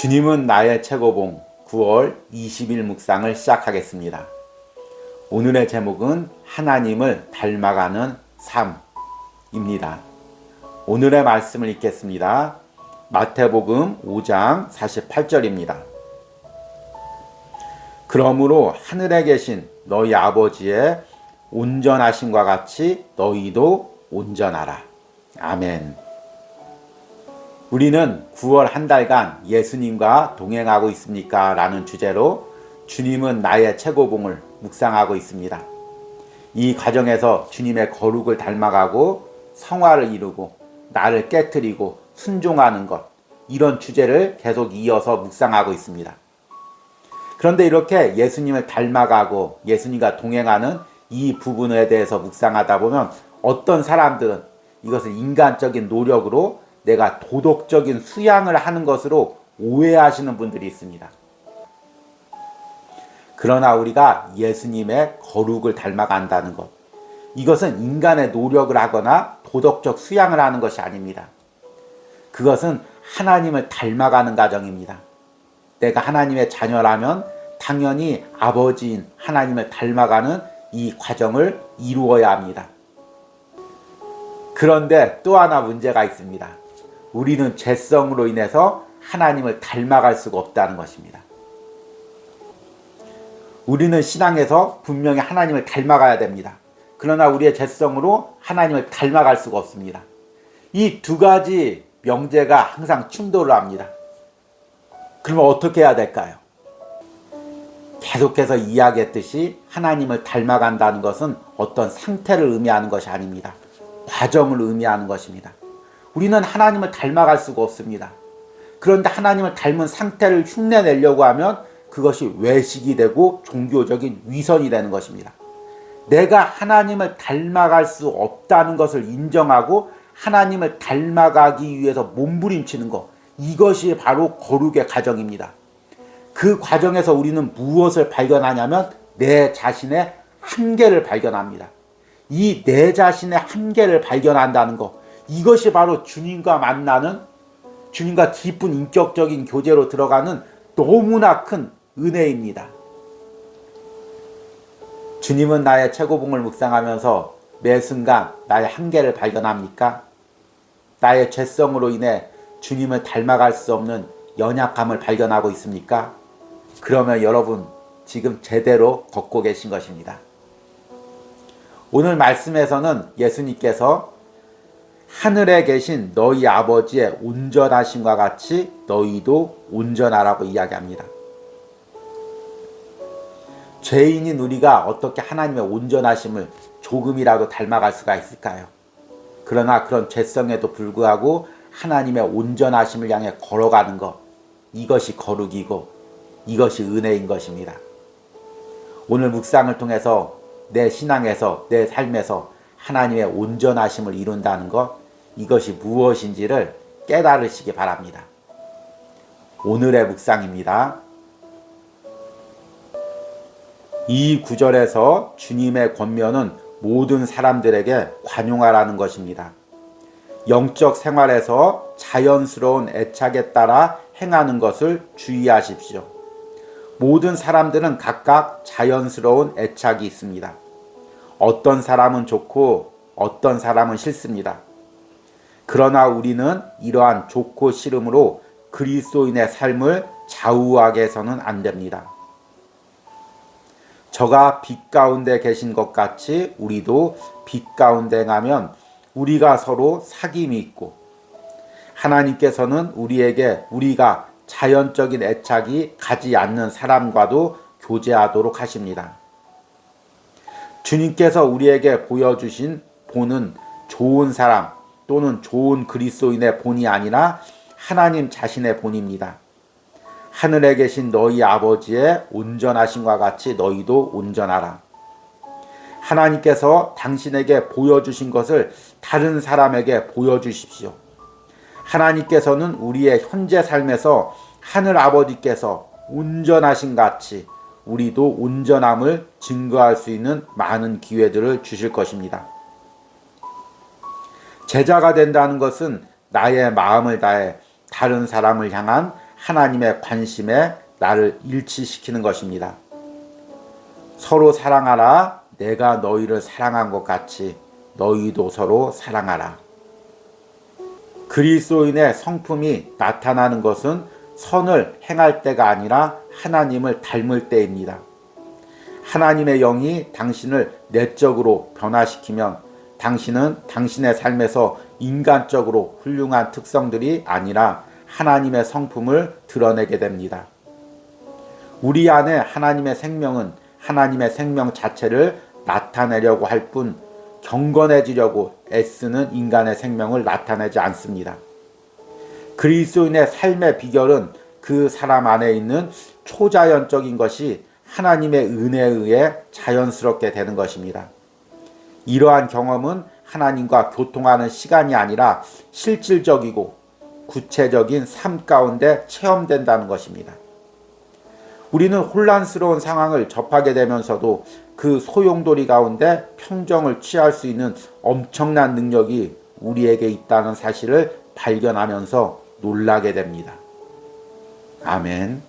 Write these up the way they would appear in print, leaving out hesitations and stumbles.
주님은 나의 최고봉 9월 20일 묵상을 시작하겠습니다. 오늘의 제목은 하나님을 닮아가는 삶입니다. 오늘의 말씀을 읽겠습니다. 마태복음 5장 48절입니다. 그러므로 하늘에 계신 너희 아버지의 온전하심과 같이 너희도 온전하라. 아멘. 우리는 9월 한 달간 예수님과 동행하고 있습니까? 라는 주제로 주님은 나의 최고봉을 묵상하고 있습니다. 이 과정에서 주님의 거룩을 닮아가고 성화를 이루고 나를 깨트리고 순종하는 것, 이런 주제를 계속 이어서 묵상하고 있습니다. 그런데 이렇게 예수님을 닮아가고 예수님과 동행하는 이 부분에 대해서 묵상하다 보면 어떤 사람들은 이것을 인간적인 노력으로 내가 도덕적인 수양을 하는 것으로 오해하시는 분들이 있습니다. 그러나 우리가 예수님의 거룩을 닮아간다는 것, 이것은 인간의 노력을 하거나 도덕적 수양을 하는 것이 아닙니다. 그것은 하나님을 닮아가는 과정입니다. 내가 하나님의 자녀라면 당연히 아버지인 하나님을 닮아가는 이 과정을 이루어야 합니다. 그런데 또 하나 문제가 있습니다. 우리는 죄성으로 인해서 하나님을 닮아갈 수가 없다는 것입니다. 우리는 신앙에서 분명히 하나님을 닮아가야 됩니다. 그러나 우리의 죄성으로 하나님을 닮아갈 수가 없습니다. 이 두 가지 명제가 항상 충돌을 합니다. 그러면 어떻게 해야 될까요? 계속해서 이야기했듯이 하나님을 닮아간다는 것은 어떤 상태를 의미하는 것이 아닙니다. 과정을 의미하는 것입니다. 우리는 하나님을 닮아갈 수가 없습니다. 그런데 하나님을 닮은 상태를 흉내내려고 하면 그것이 외식이 되고 종교적인 위선이 되는 것입니다. 내가 하나님을 닮아갈 수 없다는 것을 인정하고 하나님을 닮아가기 위해서 몸부림치는 것, 이것이 바로 거룩의 과정입니다. 그 과정에서 우리는 무엇을 발견하냐면 내 자신의 한계를 발견합니다. 이 내 자신의 한계를 발견한다는 것, 이것이 바로 주님과 만나는, 주님과 깊은 인격적인 교제로 들어가는 너무나 큰 은혜입니다. 주님은 나의 최고봉을 묵상하면서 매 순간 나의 한계를 발견합니까? 나의 죄성으로 인해 주님을 닮아갈 수 없는 연약함을 발견하고 있습니까? 그러면 여러분 지금 제대로 걷고 계신 것입니다. 오늘 말씀에서는 예수님께서 하늘에 계신 너희 아버지의 온전하심과 같이 너희도 온전하라고 이야기합니다. 죄인인 우리가 어떻게 하나님의 온전하심을 조금이라도 닮아갈 수가 있을까요? 그러나 그런 죄성에도 불구하고 하나님의 온전하심을 향해 걸어가는 것, 이것이 거룩이고 이것이 은혜인 것입니다. 오늘 묵상을 통해서 내 신앙에서, 내 삶에서 하나님의 온전하심을 이룬다는 것, 이것이 무엇인지를 깨달으시기 바랍니다. 오늘의 묵상입니다. 이 구절에서 주님의 권면은 모든 사람들에게 관용하라는 것입니다. 영적 생활에서 자연스러운 애착에 따라 행하는 것을 주의하십시오. 모든 사람들은 각각 자연스러운 애착이 있습니다. 어떤 사람은 좋고 어떤 사람은 싫습니다. 그러나 우리는 이러한 좋고 싫음으로 그리스도인의 삶을 좌우하게 해서는 안 됩니다. 저가 빛 가운데 계신 것 같이 우리도 빛 가운데 행하면 우리가 서로 사귐이 있고 하나님께서는 우리에게 우리가 자연적인 애착이 가지 않는 사람과도 교제하도록 하십니다. 주님께서 우리에게 보여주신 본은 좋은 사람 또는 좋은 그리스도인의 본이 아니라 하나님 자신의 본입니다. 하늘에 계신 너희 아버지의 온전하심과 같이 너희도 온전하라. 하나님께서 당신에게 보여주신 것을 다른 사람에게 보여주십시오. 하나님께서는 우리의 현재 삶에서 하늘 아버지께서 온전하신 같이 우리도 온전함을 증거할 수 있는 많은 기회들을 주실 것입니다. 제자가 된다는 것은 나의 마음을 다해 다른 사람을 향한 하나님의 관심에 나를 일치시키는 것입니다. 서로 사랑하라. 내가 너희를 사랑한 것 같이 너희도 서로 사랑하라. 그리스도인의 성품이 나타나는 것은 선을 행할 때가 아니라 하나님을 닮을 때입니다. 하나님의 영이 당신을 내적으로 변화시키면 당신은 당신의 삶에서 인간적으로 훌륭한 특성들이 아니라 하나님의 성품을 드러내게 됩니다. 우리 안에 하나님의 생명은 하나님의 생명 자체를 나타내려고 할 뿐 경건해지려고 애쓰는 인간의 생명을 나타내지 않습니다. 그리스도인의 삶의 비결은 그 사람 안에 있는 초자연적인 것이 하나님의 은혜에 의해 자연스럽게 되는 것입니다. 이러한 경험은 하나님과 교통하는 시간이 아니라 실질적이고 구체적인 삶 가운데 체험된다는 것입니다. 우리는 혼란스러운 상황을 접하게 되면서도 그 소용돌이 가운데 평정을 취할 수 있는 엄청난 능력이 우리에게 있다는 사실을 발견하면서 놀라게 됩니다. 아멘.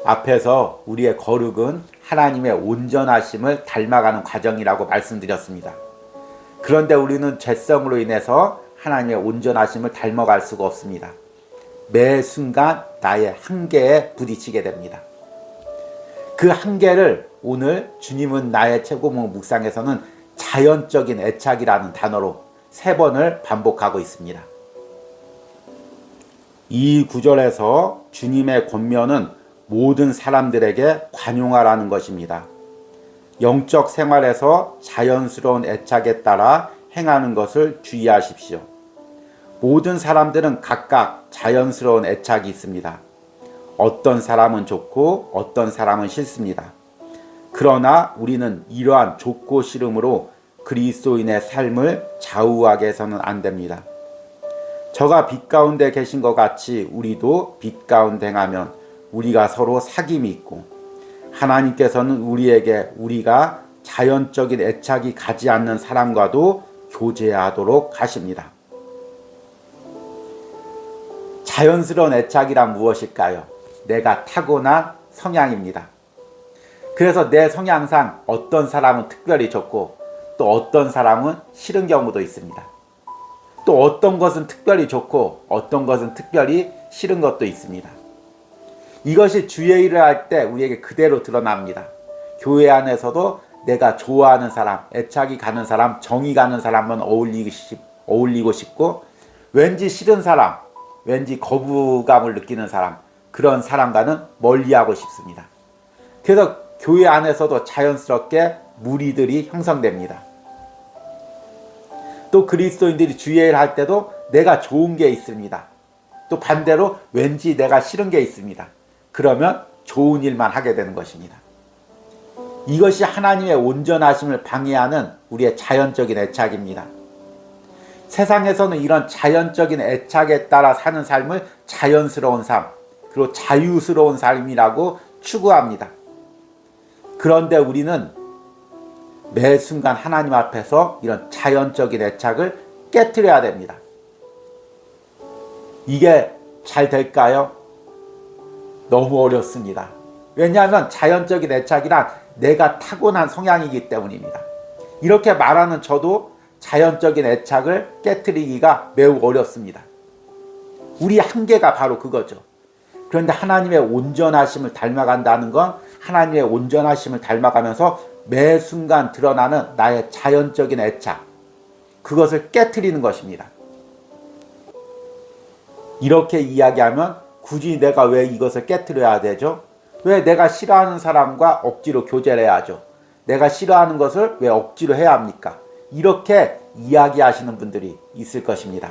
앞에서 우리의 거룩은 하나님의 온전하심을 닮아가는 과정이라고 말씀드렸습니다. 그런데 우리는 죄성으로 인해서 하나님의 온전하심을 닮아갈 수가 없습니다. 매 순간 나의 한계에 부딪히게 됩니다. 그 한계를 오늘 주님은 나의 최고목 묵상에서는 자연적인 애착이라는 단어로 3번을 반복하고 있습니다. 이 구절에서 주님의 권면은 모든 사람들에게 관용하라는 것입니다. 영적 생활에서 자연스러운 애착에 따라 행하는 것을 주의하십시오. 모든 사람들은 각각 자연스러운 애착이 있습니다. 어떤 사람은 좋고 어떤 사람은 싫습니다. 그러나 우리는 이러한 좋고 싫음으로 그리스도인의 삶을 좌우하게 해서는 안 됩니다. 저가 빛 가운데 계신 것 같이 우리도 빛 가운데 행하면 우리가 서로 사귐이 있고 하나님께서는 우리에게 우리가 자연적인 애착이 가지 않는 사람과도 교제하도록 하십니다. 자연스러운 애착이란 무엇일까요? 내가 타고난 성향입니다. 그래서 내 성향상 어떤 사람은 특별히 좋고 또 어떤 사람은 싫은 경우도 있습니다. 또 어떤 것은 특별히 좋고 어떤 것은 특별히 싫은 것도 있습니다. 이것이 주의 일을 할 때 우리에게 그대로 드러납니다. 교회 안에서도 내가 좋아하는 사람, 애착이 가는 사람, 정이 가는 사람은 어울리고 싶고 왠지 싫은 사람, 왠지 거부감을 느끼는 사람, 그런 사람과는 멀리하고 싶습니다. 그래서 교회 안에서도 자연스럽게 무리들이 형성됩니다. 또 그리스도인들이 주의 일을 할 때도 내가 좋은 게 있습니다. 또 반대로 왠지 내가 싫은 게 있습니다. 그러면 좋은 일만 하게 되는 것입니다. 이것이 하나님의 온전하심을 방해하는 우리의 자연적인 애착입니다. 세상에서는 이런 자연적인 애착에 따라 사는 삶을 자연스러운 삶, 그리고 자유스러운 삶이라고 추구합니다. 그런데 우리는 매 순간 하나님 앞에서 이런 자연적인 애착을 깨트려야 됩니다. 이게 잘 될까요? 너무 어렵습니다. 왜냐하면 자연적인 애착이란 내가 타고난 성향이기 때문입니다. 이렇게 말하는 저도 자연적인 애착을 깨트리기가 매우 어렵습니다. 우리 한계가 바로 그거죠. 그런데 하나님의 온전하심을 닮아간다는 건 하나님의 온전하심을 닮아가면서 매 순간 드러나는 나의 자연적인 애착, 그것을 깨트리는 것입니다. 이렇게 이야기하면 굳이 내가 왜 이것을 깨트려야 되죠? 왜 내가 싫어하는 사람과 억지로 교제를 해야 하죠? 내가 싫어하는 것을 왜 억지로 해야 합니까? 이렇게 이야기하시는 분들이 있을 것입니다.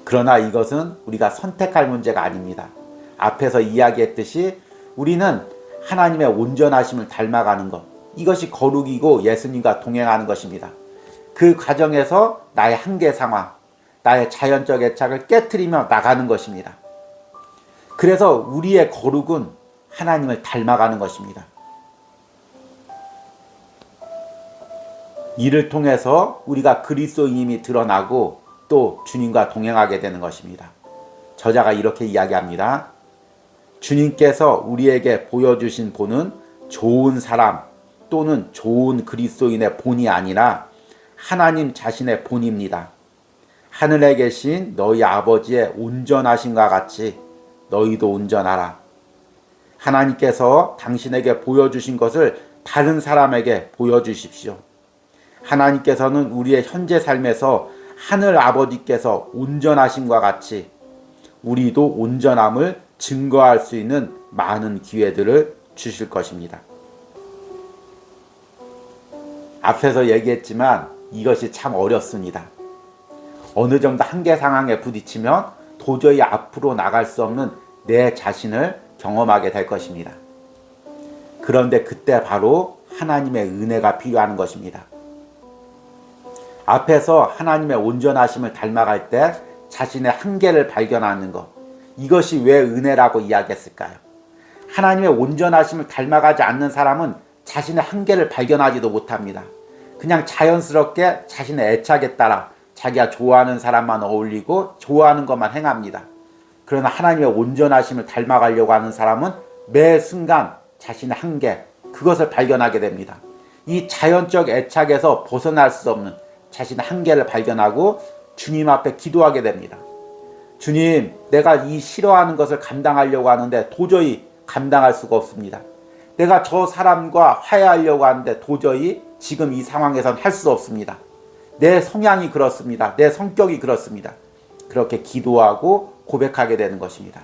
그러나 이것은 우리가 선택할 문제가 아닙니다. 앞에서 이야기했듯이 우리는 하나님의 온전하심을 닮아가는 것, 이것이 거룩이고 예수님과 동행하는 것입니다. 그 과정에서 나의 한계 상황, 나의 자연적 애착을 깨트리며 나가는 것입니다. 그래서 우리의 거룩은 하나님을 닮아가는 것입니다. 이를 통해서 우리가 그리스도인임이 드러나고 또 주님과 동행하게 되는 것입니다. 저자가 이렇게 이야기합니다. 주님께서 우리에게 보여주신 본은 좋은 사람 또는 좋은 그리스도인의 본이 아니라 하나님 자신의 본입니다. 하늘에 계신 너희 아버지의 온전하심과 같이 너희도 온전하라. 하나님께서 당신에게 보여주신 것을 다른 사람에게 보여주십시오. 하나님께서는 우리의 현재 삶에서 하늘 아버지께서 온전하심과 같이 우리도 온전함을 증거할 수 있는 많은 기회들을 주실 것입니다. 앞에서 얘기했지만 이것이 참 어렵습니다. 어느 정도 한계 상황에 부딪히면 도저히 앞으로 나갈 수 없는 내 자신을 경험하게 될 것입니다. 그런데 그때 바로 하나님의 은혜가 필요한 것입니다. 앞에서 하나님의 온전하심을 닮아갈 때 자신의 한계를 발견하는 것, 이것이 왜 은혜라고 이야기했을까요? 하나님의 온전하심을 닮아가지 않는 사람은 자신의 한계를 발견하지도 못합니다. 그냥 자연스럽게 자신의 애착에 따라 자기가 좋아하는 사람만 어울리고 좋아하는 것만 행합니다. 그러나 하나님의 온전하심을 닮아가려고 하는 사람은 매 순간 자신의 한계, 그것을 발견하게 됩니다. 이 자연적 애착에서 벗어날 수 없는 자신의 한계를 발견하고 주님 앞에 기도하게 됩니다. 주님, 내가 이 싫어하는 것을 감당하려고 하는데 도저히 감당할 수가 없습니다. 내가 저 사람과 화해하려고 하는데 도저히 지금 이 상황에선 할 수 없습니다. 내 성향이 그렇습니다. 내 성격이 그렇습니다. 그렇게 기도하고 고백하게 되는 것입니다.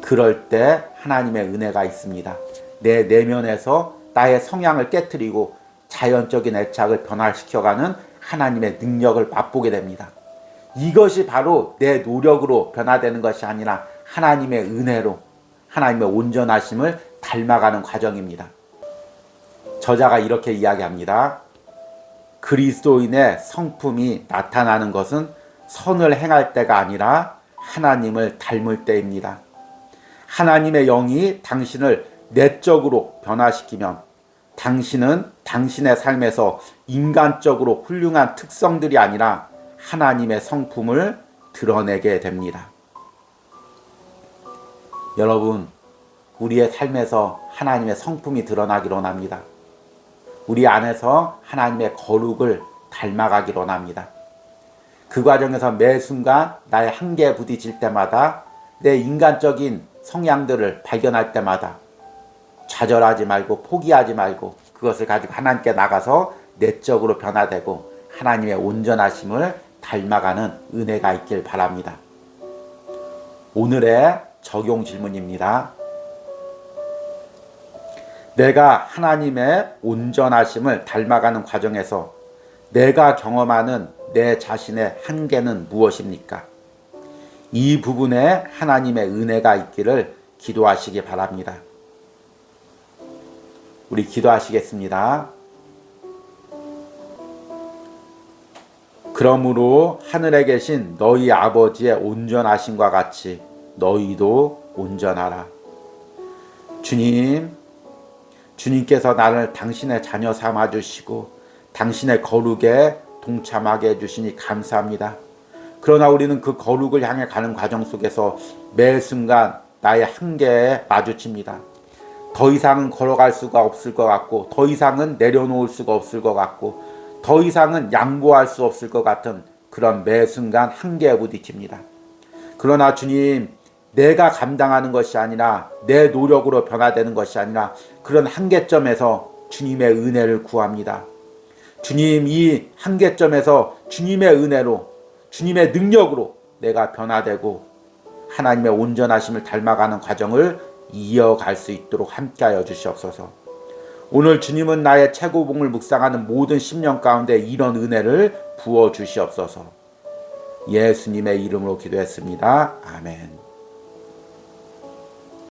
그럴 때 하나님의 은혜가 있습니다. 내 내면에서 나의 성향을 깨트리고 자연적인 애착을 변화시켜가는 하나님의 능력을 맛보게 됩니다. 이것이 바로 내 노력으로 변화되는 것이 아니라 하나님의 은혜로 하나님의 온전하심을 닮아가는 과정입니다. 저자가 이렇게 이야기합니다. 그리스도인의 성품이 나타나는 것은 선을 행할 때가 아니라 하나님을 닮을 때입니다. 하나님의 영이 당신을 내적으로 변화시키면 당신은 당신의 삶에서 인간적으로 훌륭한 특성들이 아니라 하나님의 성품을 드러내게 됩니다. 여러분, 우리의 삶에서 하나님의 성품이 드러나기로 합니다. 우리 안에서 하나님의 거룩을 닮아가기로 합니다. 그 과정에서 매 순간 나의 한계에 부딪힐 때마다 내 인간적인 성향들을 발견할 때마다 좌절하지 말고 포기하지 말고 그것을 가지고 하나님께 나가서 내적으로 변화되고 하나님의 온전하심을 닮아가는 은혜가 있길 바랍니다. 오늘의 적용 질문입니다. 내가 하나님의 온전하심을 닮아가는 과정에서 내가 경험하는 내 자신의 한계는 무엇입니까? 이 부분에 하나님의 은혜가 있기를 기도하시기 바랍니다. 우리 기도하시겠습니다. 그러므로 하늘에 계신 너희 아버지의 온전하심과 같이 너희도 온전하라. 주님께서 나를 당신의 자녀 삼아주시고 당신의 거룩에 동참하게 해주시니 감사합니다. 그러나 우리는 그 거룩을 향해 가는 과정 속에서 매 순간 나의 한계에 마주칩니다. 더 이상은 걸어갈 수가 없을 것 같고 더 이상은 내려놓을 수가 없을 것 같고 더 이상은 양보할 수 없을 것 같은 그런 매 순간 한계에 부딪힙니다. 그러나 주님, 내가 감당하는 것이 아니라 내 노력으로 변화되는 것이 아니라 그런 한계점에서 주님의 은혜를 구합니다. 주님, 이 한계점에서 주님의 은혜로 주님의 능력으로 내가 변화되고 하나님의 온전하심을 닮아가는 과정을 이어갈 수 있도록 함께하여 주시옵소서. 오늘 주님은 나의 최고봉을 묵상하는 모든 심령 가운데 이런 은혜를 부어 주시옵소서. 예수님의 이름으로 기도했습니다. 아멘.